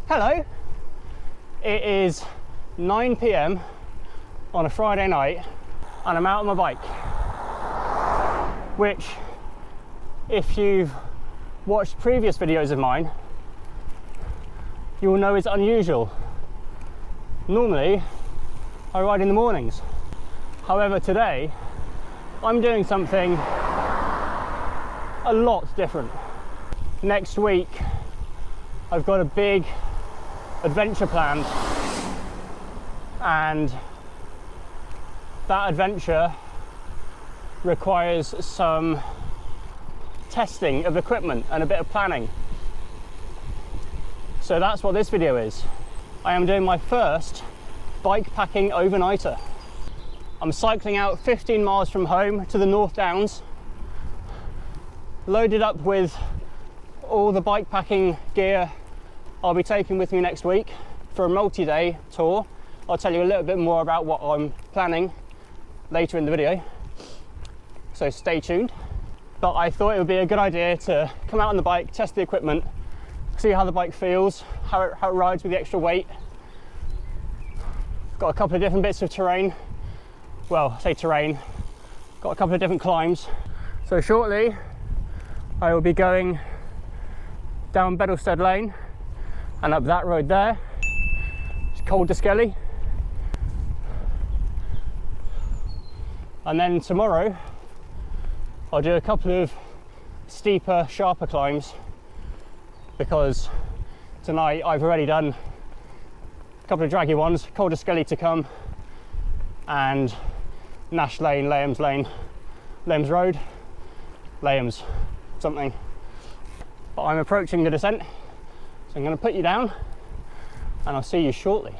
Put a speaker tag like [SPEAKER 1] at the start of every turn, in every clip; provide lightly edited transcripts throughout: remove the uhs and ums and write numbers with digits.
[SPEAKER 1] Hello, it is 9 p.m. on a Friday night and I'm out on my bike, which, if you've watched previous videos of mine, you will know is unusual. Normally I ride in the mornings. However, today I'm doing something a lot different. Next week I've got a big adventure planned, and that adventure requires some testing of equipment and a bit of planning. So that's what this video is. I am doing my first bike packing overnighter. I'm cycling out 15 miles from home to the North Downs, loaded up with all the bike packing gear I'll be taking with me next week for a multi-day tour. I'll tell you a little bit more about what I'm planning later in the video, so stay tuned. But I thought it would be a good idea to come out on the bike, test the equipment, see how the bike feels, how it rides with the extra weight. Got a couple of different bits of terrain. Well, I say terrain, got a couple of different climbs. So shortly I will be going down Bedlstead Lane and up that road there. It's Col de Skelly. And then tomorrow I'll do a couple of steeper, sharper climbs, because tonight I've already done a couple of draggy ones, Col de Skelly to come, and Nash Lane, Lambs Lane, Lambs Road, Lambs something. But I'm approaching the descent, so I'm going to put you down and I'll see you shortly.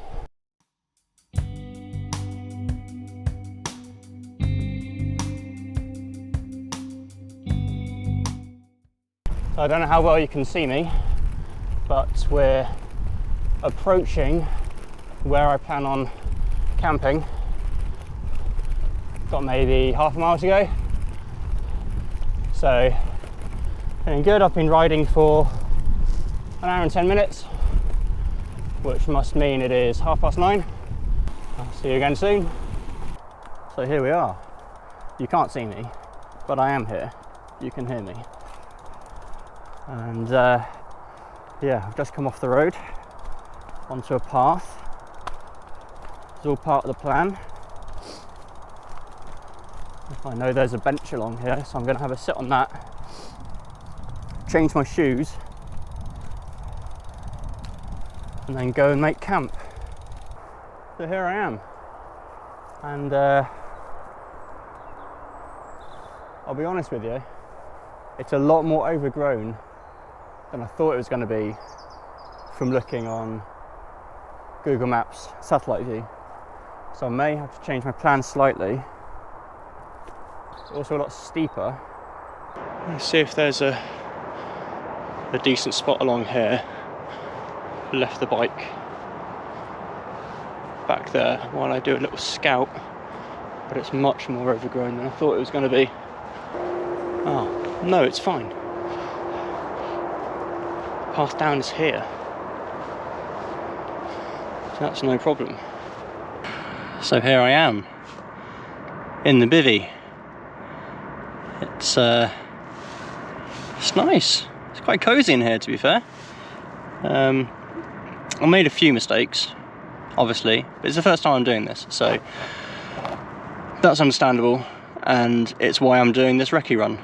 [SPEAKER 1] So I don't know how well you can see me, but we're approaching where I plan on camping. Got maybe half a mile to go. So, feeling good. I've been riding for an hour and 10 minutes, which must mean it is 9:30. I'll see you again soon. So here we are. You can't see me, but I am here. You can hear me. And yeah, I've just come off the road onto a path. It's all part of the plan. I know there's a bench along here, so I'm going to have a sit on that, change my shoes, and then go and make camp. So here I am, and I'll be honest with you, it's a lot more overgrown than I thought it was going to be from looking on Google Maps satellite view. So I may have to change my plan slightly. It's also a lot steeper. Let's see if there's a decent spot along here. Left the bike back there while I do a little scout, but it's much more overgrown than I thought it was going to be. Oh, no, it's fine. Path down is here, so that's no problem. So here I am in the bivvy. It's nice. It's quite cozy in here, to be fair. I made a few mistakes, obviously, but it's the first time I'm doing this, so that's understandable, and it's why I'm doing this recce run.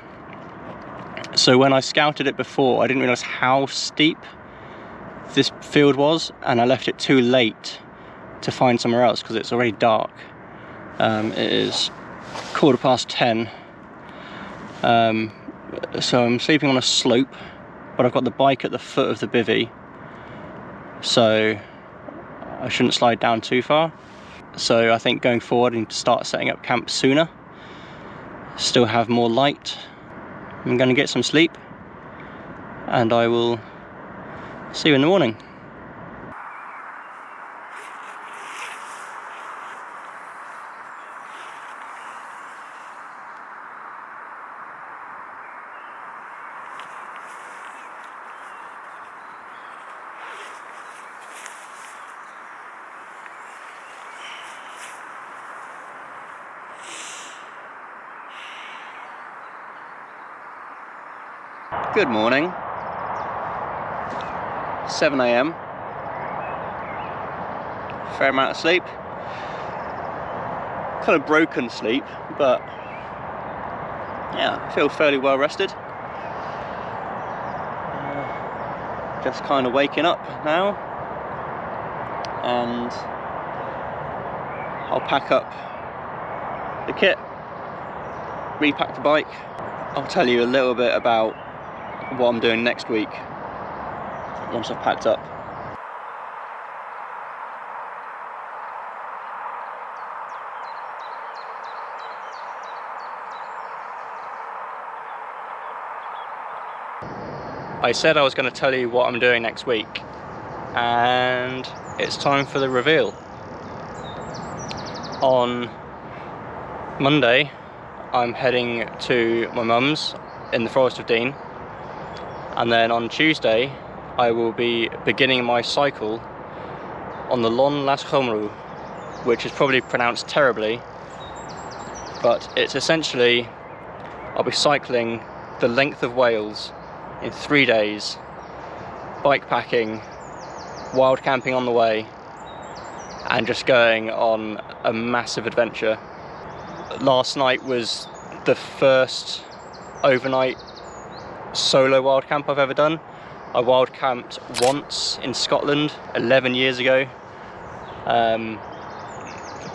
[SPEAKER 1] So when I scouted it before, I didn't realise how steep this field was, and I left it too late to find somewhere else because it's already dark. It is 10:15. So I'm sleeping on a slope, but I've got the bike at the foot of the bivvy, so I shouldn't slide down too far. So I think going forward I need to start setting up camp sooner, still have more light. I'm going to get some sleep, and I will see you in the morning. Good morning. 7 AM. Fair amount of sleep. Kind of broken sleep, but yeah, I feel fairly well rested. Just kind of waking up now, and I'll pack up the kit, repack the bike. I'll tell you a little bit about what I'm doing next week once I've packed up. I said I was going to tell you what I'm doing next week, and it's time for the reveal. On Monday, I'm heading to my mum's in the Forest of Dean, and then on Tuesday, I will be beginning my cycle on the Lôn Las Chomru, which is probably pronounced terribly, but it's essentially, I'll be cycling the length of Wales in 3 days, bike packing, wild camping on the way, and just going on a massive adventure. Last night was the first overnight solo wild camp I've ever done. I wild camped once in Scotland 11 years ago,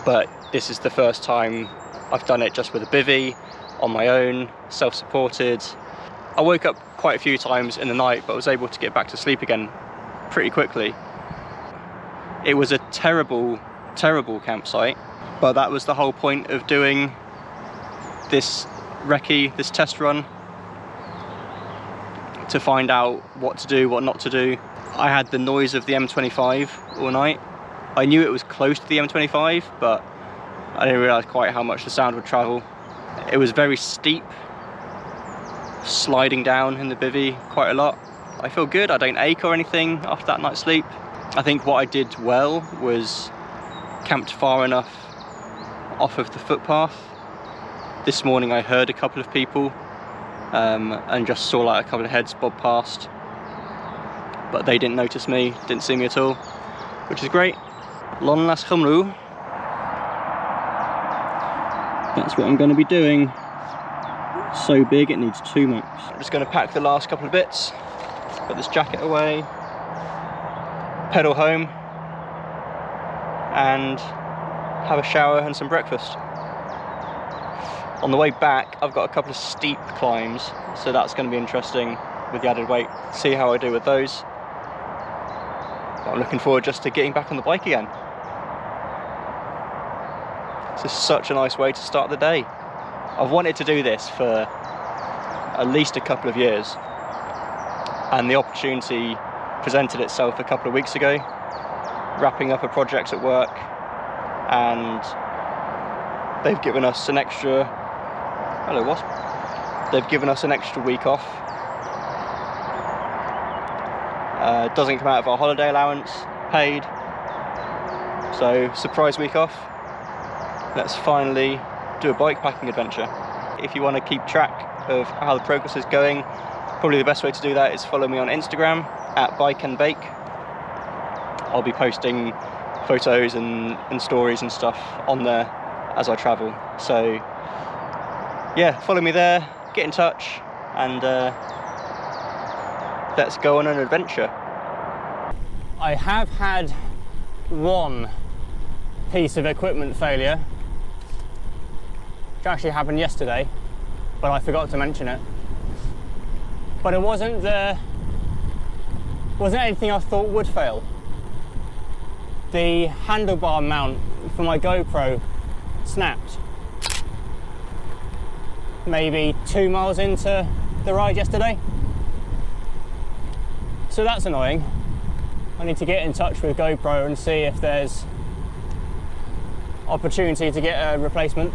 [SPEAKER 1] but this is the first time I've done it just with a bivvy, on my own, self-supported. I woke up quite a few times in the night, but was able to get back to sleep again pretty quickly. It was a terrible, terrible campsite, but that was the whole point of doing this recce, this test run, to find out what to do, what not to do. I had the noise of the M25 all night. I knew it was close to the M25, but I didn't realise quite how much the sound would travel. It was very steep, sliding down in the bivvy quite a lot. I feel good, I don't ache or anything after that night's sleep. I think what I did well was camped far enough off of the footpath. This morning I heard a couple of people and just saw like a couple of heads bob past, but they didn't notice me, didn't see me at all, which is great. Lôn Las Chomru, that's what I'm going to be doing. So big it needs 2 maps. I'm just going to pack the last couple of bits, put this jacket away, pedal home, and have a shower and some breakfast. On the way back I've got a couple of steep climbs, so that's going to be interesting with the added weight. See how I do with those. But I'm looking forward just to getting back on the bike again. This is such a nice way to start the day. I've wanted to do this for at least a couple of years, and the opportunity presented itself a couple of weeks ago, wrapping up a project at work, and they've given us an extra, hello wasp, they've given us an extra week off. It doesn't come out of our holiday allowance, paid, so surprise week off. Let's finally do a bike packing adventure. If you want to keep track of how the progress is going, probably the best way to do that is follow me on Instagram at @bikeandbake. I'll be posting photos and stories and stuff on there as I travel. So yeah, follow me there, get in touch, and let's go on an adventure. I have had one piece of equipment failure, which actually happened yesterday, but I forgot to mention it. But it wasn't anything I thought would fail. The handlebar mount for my GoPro snapped. Maybe 2 miles into the ride yesterday. So that's annoying. I need to get in touch with GoPro and see if there's opportunity to get a replacement.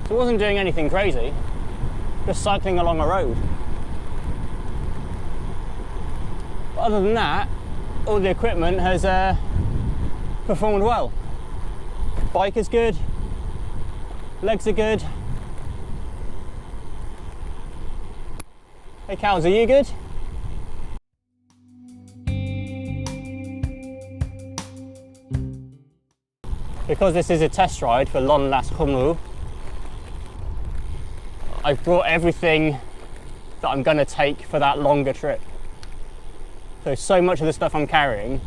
[SPEAKER 1] So I wasn't doing anything crazy, just cycling along a road. But other than that, all the equipment has performed well. Bike is good, legs are good, Hey cows, are you good? Because this is a test ride for Lon Las Comru, I've brought everything that I'm going to take for that longer trip. So much of the stuff I'm carrying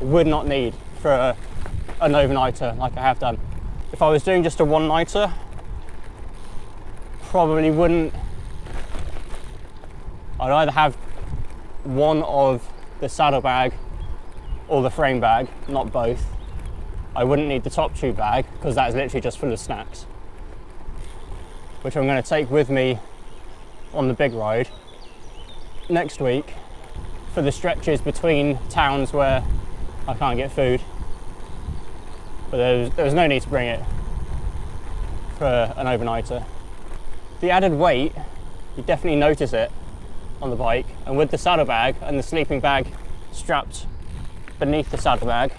[SPEAKER 1] would not need for an overnighter like I have done. If I was doing just a one-nighter, probably wouldn't. I'd either have one of the saddlebag or the frame bag, not both. I wouldn't need the top tube bag because that is literally just full of snacks, which I'm going to take with me on the big ride next week for the stretches between towns where I can't get food. But there was no need to bring it for an overnighter. The added weight, you definitely notice it on the bike, and with the saddlebag and the sleeping bag strapped beneath the saddlebag,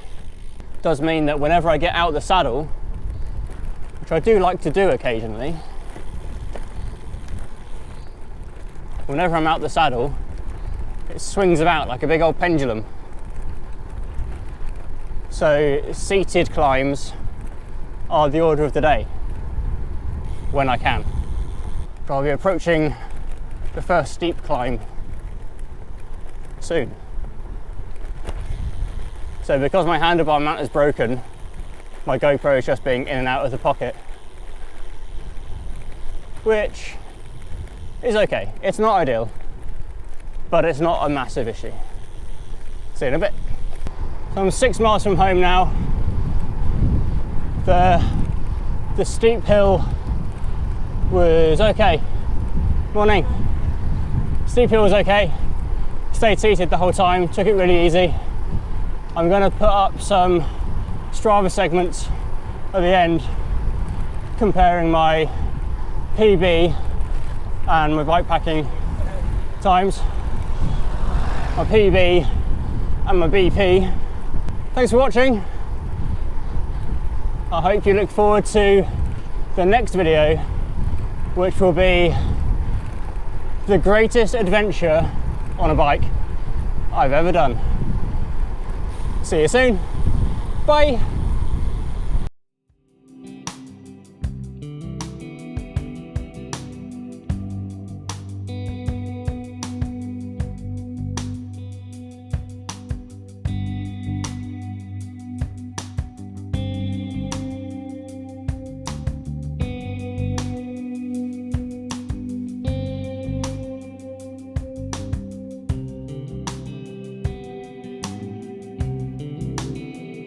[SPEAKER 1] does mean that whenever I get out of the saddle, which I do like to do occasionally, whenever I'm out the saddle, it swings about like a big old pendulum. So seated climbs are the order of the day when I can. But I'll be approaching the first steep climb soon. So because my handlebar mount is broken, my GoPro is just being in and out of the pocket, which is okay. It's not ideal, but it's not a massive issue. See you in a bit. So I'm 6 miles from home now. The steep hill was okay. Morning. Steep hill was okay. Stayed seated the whole time, took it really easy. I'm going to put up some Strava segments at the end comparing my PB and my bikepacking times, my PB and my BP. Thanks for watching. I hope you look forward to the next video, which will be the greatest adventure on a bike I've ever done. See you soon. Bye.